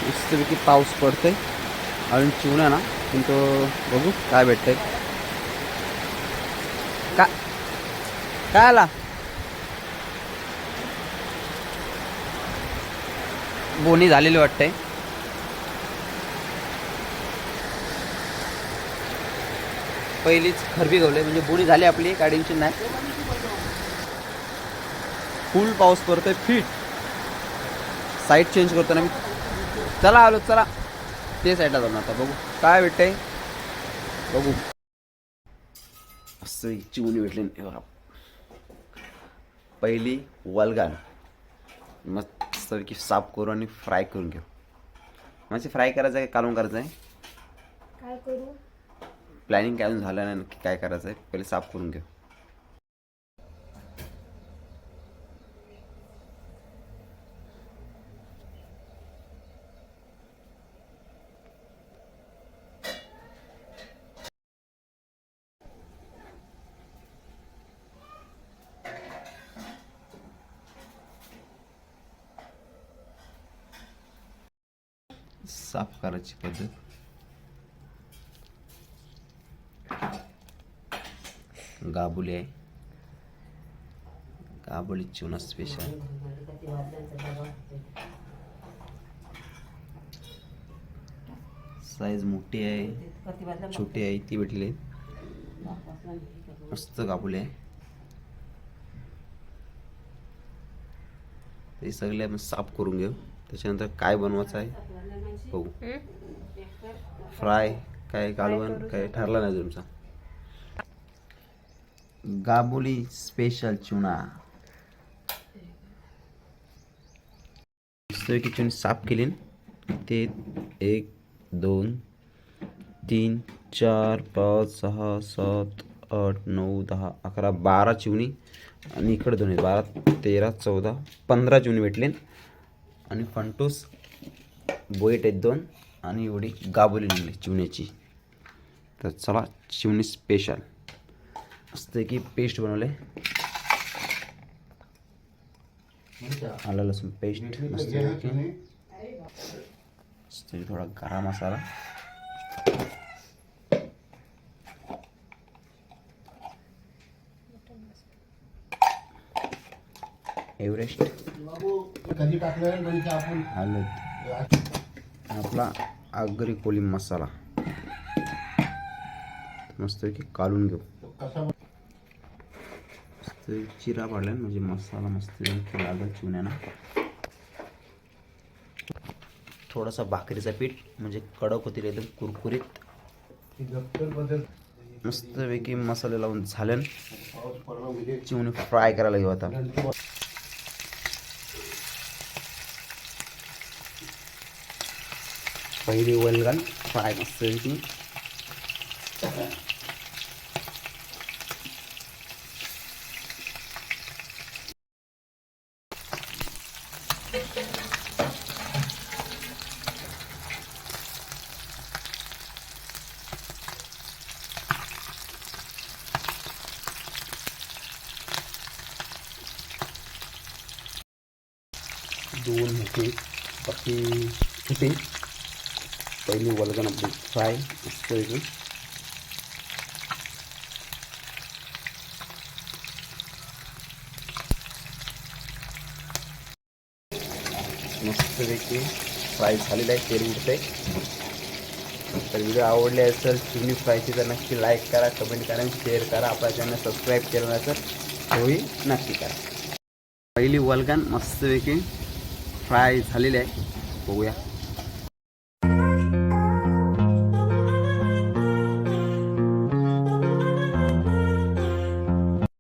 मस्तपैकी पाऊस पडतोय अजून चिवणा ना, पण तो बघू काय भेटतंय. का काय आला बोनी झालेली वाटतंय. पहिलीच खरबी गवले म्हणजे बोनी झाली आपली, काय टेन्शन नाही. फुल पाऊस पडतोय फिट. साईड चेंज करतो ना मी. चला आलो चला, ते साईडला जाऊन आता बघू काय भेटतंय. बघू असं चिवणी भेटली. पहिली वलगान मस्तपैकी साफ करू आणि फ्राय करून घेऊ. म्हणजे फ्राय करायचं आहे, कालवून करायचं आहे, काय करू. प्लॅनिंग काय अजून झालं नाही, नक्की काय करायचं आहे. पहिले साफ करून घेऊ. साफ करायची पद्धत. गाबुली आहे, गाबुली चुना स्पेशल. साईज मोठी आहे, छोटी आहे, ती भेटली. मस्त गाबुली आहे. ते सगळे आपण साफ करून घेऊ. त्याच्यानंतर काय बनवायचं आहे बघू. फ्राय काय कालवण काय ठरला नाही तुमचा. गाबुली स्पेशल चुना. चुनी साफ केली. ते 1 2 3 4 5 6 7 8 9 10 11 12 चिवणी आणि इकडे 2 12 13 14 15 चिवणी भेटले. आणि फंटूस बोईट आहेत 2 आणि एवढी गाबुली निघली चिवण्याची. तर चला चिवणी स्पेशल मस्त की पेस्ट बनवले. आलं लसूण पेस्ट मस्त थोडा गरम मसाला. एव्हरेस्ट हळद, आपला आगरी कोळी मसाला मस्तपैकी काढून घेऊ. चिरा पाडला म्हणजे मसाला मस्त लागेल चिवण्याना. थोडासा भाकरीचा पीठ म्हणजे कडक होतील, एकदम कुरकुरीत. मस्तपैकी मसाले लावून झाल्यान चिवणी फ्राय करायला घेऊ. आता पहिली वलगन फ्राय मस्तपैकी. दोन मोठी बाकी छोटी. पहिली वलगन आपली फ्राय मस्तपैकी. मस्तपैकी फ्राय झालेलं आहे, तेल उडतंय. तर व्हिडिओ आवडले असेल चिवणी फ्रायची तर नक्की लाईक करा, कमेंट करा, शेअर करा. आपल्या चॅनल सबस्क्राईब केलं नाही तर तोही नक्की करा. पहिली वलगन मस्तपैकी फ्राय झालेली आहे, बघूया.